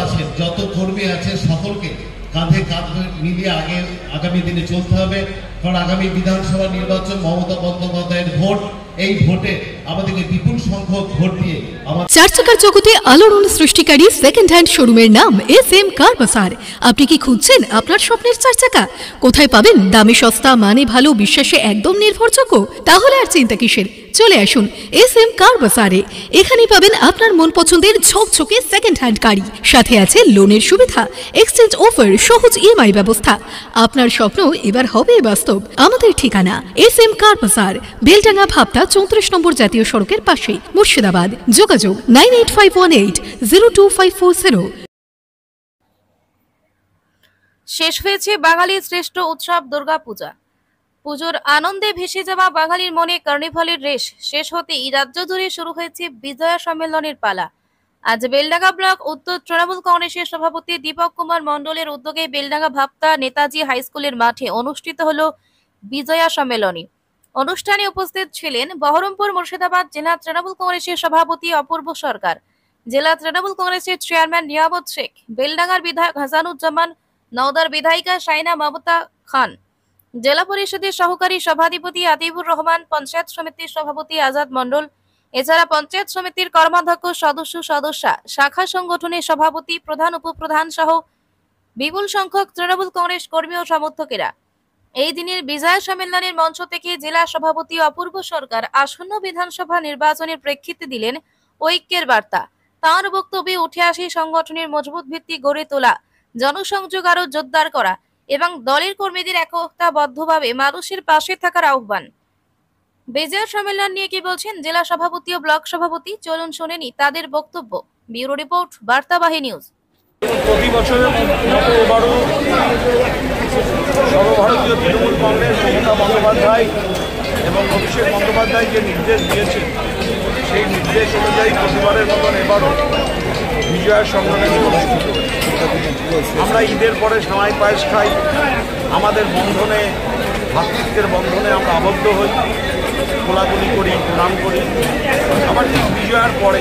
আছেন, যত কর্মী আছে সকলকে কাঁধে কাঁধ মিলিয়ে আগামী দিনে চলতে হবে। কারণ আগামী বিধানসভা নির্বাচন মমতা বন্দ্যোপাধ্যায়ের ভোট, এই ভোটে আমাদেরকে বিপুল সংখ্যক ভোট দিয়ে চার চাকার জগতে আলোড়ন সৃষ্টিকারী সেকেন্ড হ্যান্ড শোরুমের নাম SM কার বাজার। আপনি কি খুঁজছেন আপনার স্বপ্নের চার চাকা? কোথায় পাবেন দামে সস্তা, মানে ভালো, বিশ্বাসে একদম নির্ভরযোগ্য? তাহলে আর চিন্তা কিসের, চলে আসুন SM কার বাজারে। এখানেই পাবেন আপনার মন পছন্দের ঝকঝকে সেকেন্ড হ্যান্ড গাড়ি, সাথে আছে লোনের সুবিধা, এক্সচেঞ্জ অফার, সহজ EMI ব্যবস্থা। আপনার স্বপ্ন এবার হবে বাস্তব। আমাদের ঠিকানা SM কার বাজার, বেলডাঙ্গা ভাবতা 34 নম্বর জাতীয় সড়কের পাশে, মুর্শিদাবাদ। যোগাযোগ 9851802540। শেষ হয়েছে বাঙালির শ্রেষ্ঠ উৎসব দুর্গাপূজা। পুজোর আনন্দে ভেসে যাওয়া বাঙালির মনে কার্নিভালের রেশ শেষ হতেই রাজ্য জুড়ে শুরু হয়েছে বিজয়া সম্মেলনের পালা। আজ বেলডাঙ্গা ব্লক উত্তর তৃণমূল কংগ্রেসের সভাপতি দীপক কুমার মণ্ডলের উদ্যোগে বেলডাঙ্গা ভাবতা নেতাজি হাই স্কুলের মাঠে অনুষ্ঠিত হল বিজয়া সম্মেলনী। অনুষ্ঠানে উপস্থিত ছিলেন বহরমপুর মুর্শিদাবাদ জেলা তৃণমূল কংগ্রেসের সভাপতি অপূর্ব সরকার, জেলা তৃণমূল কংগ্রেসের চেয়ারম্যান নিয়ামত শেখ, বেলডাঙ্গার বিধায়ক হাসানুজ্জামান, নওদার বিধায়িকা শাইনা মমতা খান, জেলা পরিষদের সহকারী সভাধিপতি আতিবুর রহমান, পঞ্চায়েত সমিতির সভাপতি আজাদ মণ্ডল, এছাড়া পঞ্চায়েত সমিতির কর্মাধ্যক্ষ, সদস্যা, শাখা সংগঠনের সভাপতি, প্রধান, উপপ্রধান সহ বিপুল সংখ্যক তৃণমূল কংগ্রেস কর্মী ও সমর্থকেরা। এই দিনের বিজয়া সম্মেলনের মঞ্চ থেকে জেলা সভাপতি অপূর্ব সরকার আসন্ন বিধানসভা নির্বাচনের প্রেক্ষিতে দিলেন ঐক্যের বার্তা। তাঁর বক্তব্যে উঠে আসে সংগঠনের মজবুত ভিত্তি গড়ে তোলা, জনসংযোগ আরো জোরদার করা এবং দলের কর্মীদের একতাবদ্ধভাবে মানুষের পাশে থাকার আহ্বান। বিজয়া সম্মেলন নিয়ে কি বলছেন জেলা সভাপতি ও ব্লক সভাপতি, চলুন শুনেনি তাদের বক্তব্য। ব্যুরো রিপোর্ট, বার্তাবাহী নিউজ। প্রতি বছরের মতো এবারও সর্বভারতীয় তৃণমূল কংগ্রেস মমতা বন্দ্যোপাধ্যায় এবং অভিষেক বন্দ্যোপাধ্যায় যে নির্দেশ দিয়েছেন, সেই নির্দেশ অনুযায়ী প্রতিবারের মতন এবারও বিজয়া সম্মেলনী অনুষ্ঠিত। আমরা ঈদের পরে সেমাই পায়েস খাই, আমাদের বন্ধনে, ভ্রাতৃত্বের বন্ধনে আমরা আবদ্ধ হই, কোলাকুলি করি, প্রণাম করি। আবার ঠিক বিজয়ার পরে,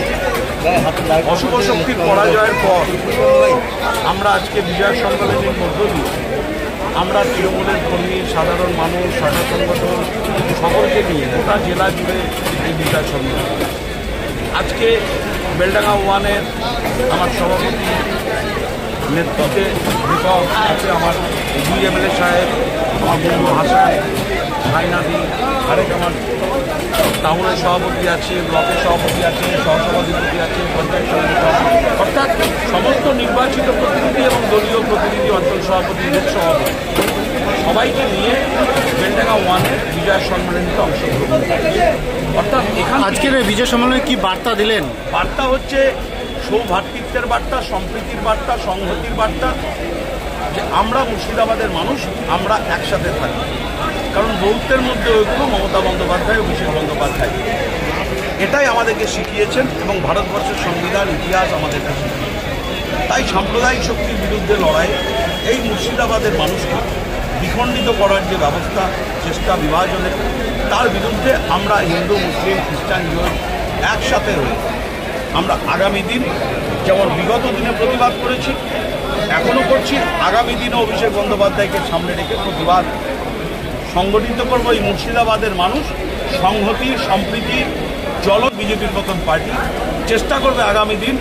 অশুভ শক্তির পরাজয়ের পর আমরা আজকে বিজয়া সম্মেলনের মধ্য দিয়ে আমরা তৃণমূলের কর্মী, সাধারণ মানুষ, শাখা সংগঠন সকলকে নিয়ে গোটা জেলা জুড়ে এই বিজয়া সম্মেলন। আজকে বেলডাঙ্গা ওয়ানের আমার সভাপতি নেতৃত্বে দীপক আছে, আমার দুই MLA সাহেব, আমার বন্ধু হাসান, ভাইনাদি, আরেক আমার টাউনের সভাপতি আছে, ব্লকের সভাপতি আছে, সহসভাধিপতি আছে, পঞ্চায়েত সমিতির সভাপতি, অর্থাৎ সমস্ত নির্বাচিত প্রতিনিধি এবং দলীয় প্রতিনিধি, অঞ্চল সভাপতি, লোক সভাপতি সবাইকে নিয়ে বেলডাঙ্গা ওয়ানের বিজয়া সম্মেলনীতে অংশগ্রহণ। অর্থাৎ এখানে আজকের এই বিজয় সম্মেলনে কি বার্তা দিলেন? বার্তা হচ্ছে সৌভ্রাতৃত্বের বার্তা, সম্প্রীতির বার্তা, সংহতির বার্তা, যে আমরা মুর্শিদাবাদের মানুষ, আমরা একসাথে থাকি। কারণ বৌদ্ধের মধ্যে ঐক্য মমতা বন্দ্যোপাধ্যায়, অভিষেক বন্দ্যোপাধ্যায় এটাই আমাদেরকে শিখিয়েছেন এবং ভারতবর্ষের সংবিধান, ইতিহাস আমাদেরকে শিখিয়েছে। তাই সাম্প্রদায়িক শক্তির বিরুদ্ধে লড়াই, এই মুর্শিদাবাদের মানুষকে বিখণ্ডিত করার যে ব্যবস্থা, চেষ্টা বিভাজনের, তার বিরুদ্ধে আমরা হিন্দু, মুসলিম, খ্রিস্টান, জৈন একসাথে হয়ে আমরা আগামী দিন যেমন বিগত দিনে প্রতিবাদ করেছি, এখনও করছি, আগামী দিনে অভিষেক বন্দ্যোপাধ্যায়কে সামনে রেখে প্রতিবাদ সংগঠিত করব। এই মুর্শিদাবাদের মানুষ সংহতির, সম্প্রীতির জলক বিজেপির মতন পার্টি চেষ্টা করবে আগামী দিন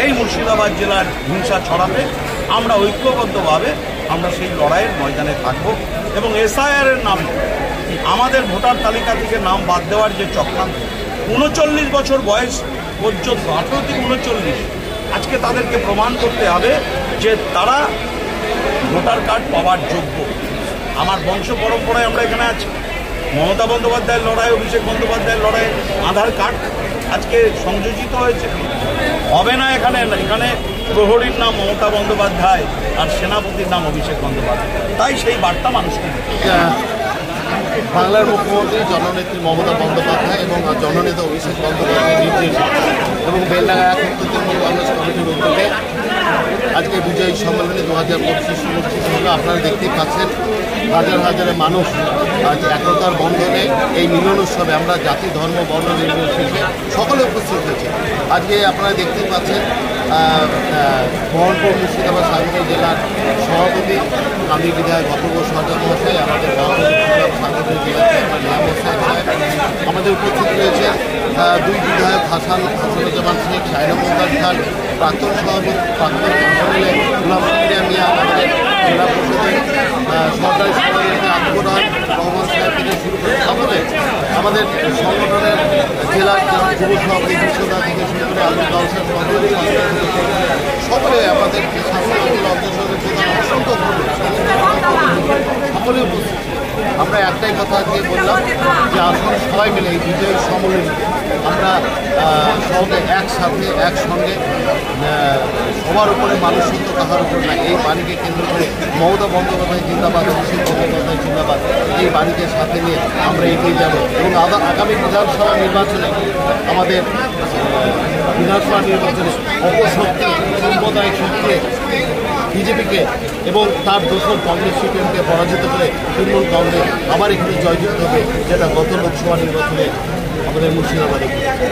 এই মুর্শিদাবাদ জেলার হিংসা ছড়াতে। আমরা ঐক্যবদ্ধভাবে আমরা সেই লড়াইয়ের ময়দানে থাকব এবং SIR এর নামে আমাদের ভোটার তালিকা থেকে নাম বাদ দেওয়ার যে চক্রান্ত, 39 বছর বয়স পর্যন্ত, 18 থেকে 39, আজকে তাদেরকে প্রমাণ করতে হবে যে তারা ভোটার কার্ড পাওয়ার যোগ্য। আমার বংশ পরম্পরায় আমরা এখানে আছি, মমতা বন্দ্যোপাধ্যায়ের লড়াই, অভিষেক বন্দ্যোপাধ্যায়ের লড়াই, আধার কার্ড আজকে সংযোজিত হয়েছে। হবে না এখানে, এখানে প্রহরীর নাম মমতা বন্দ্যোপাধ্যায় আর সেনাপতির নাম অভিষেক বন্দ্যোপাধ্যায়। তাই সেই বার্তা মানুষকে বাংলার মুখ্যমন্ত্রী জননেত্রী মমতা বন্দ্যোপাধ্যায় এবং জননেতা অভিষেক বন্দ্যোপাধ্যায়ের নির্দেশে এবং বেলডাঙ্গা এক তৃণমূল কংগ্রেস কমিটির উদ্যোগে আজকে বিজয়ী সম্মেলনী 2025 অনুষ্ঠিত হলো। আপনারা দেখতেই পাচ্ছেন হাজার হাজার মানুষ আজ একতার বন্ধনে এই মিলন উৎসবে, আমরা জাতি, ধর্ম, বর্ণ নির্বিশেষে সকলে উপস্থিত হয়েছে। আজকে আপনারা দেখতেই পাচ্ছেন মোহনপুর মুর্শিদাবাদ সাংগঠনিক জেলার সভাপতি আমি বিধায়ক অপূর্ব সরকার মহাশয়, আমাদের মোহনপুর সাংগঠনিক জেলার চেয়ারম্যান নিয়ামত সাহেব, আমাদের উপস্থিত রয়েছে দুই বিধায়ক হাসানুজ্জামান শেখ, শাহিনা মোহাম্মদ খান, প্রাক্তন সভাপতি প্রাক্তন এমএলএ গুলাম কিবরিয়া মিয়া, আমাদের জেলা পরিষদের সরকারি সভাপতি আব্দুর রহমান সাহেব থেকে শুরু করে সকলে, আমাদের সংগঠনের জেলার যুব সভাপতি বিশ্বদা থেকে শুরু করে আলু কাউসার সভাপতি সকলে, আমাদের স্বাস্থ্য অঞ্চলের প্রধান অসংখ্য সকলে উপস্থিত। আমরা একটাই কথা আজকে বললাম যে আসলে সবাই মিলে এই বিজয় সম্মেলন আমরা সঙ্গে একসাথে একসঙ্গে সবার উপরে মানুষ সত্য কাহার উপর না, এই বাণীকে কেন্দ্র করে মমতা বন্দ্যোপাধ্যায় জিন্দাবাদ, অভিষেক বন্দ্যোপাধ্যায় জিন্দাবাদ, এই বাণীকে সাথে নিয়ে আমরা এগিয়ে যাব এবং আগামী বিধানসভা নির্বাচনে আমাদের বিধানসভা নির্বাচনে অপশক্তি সাম্প্রদায়িক শক্তিকে বিজেপিকে এবং তার দোষর কংগ্রেস সিপিএমকে পরাজিত করে তৃণমূল কংগ্রেস আবার এখানে জয়যুক্ত হবে, যেটা গত লোকসভা নির্বাচনে আমাদের মুর্শিদাবাদে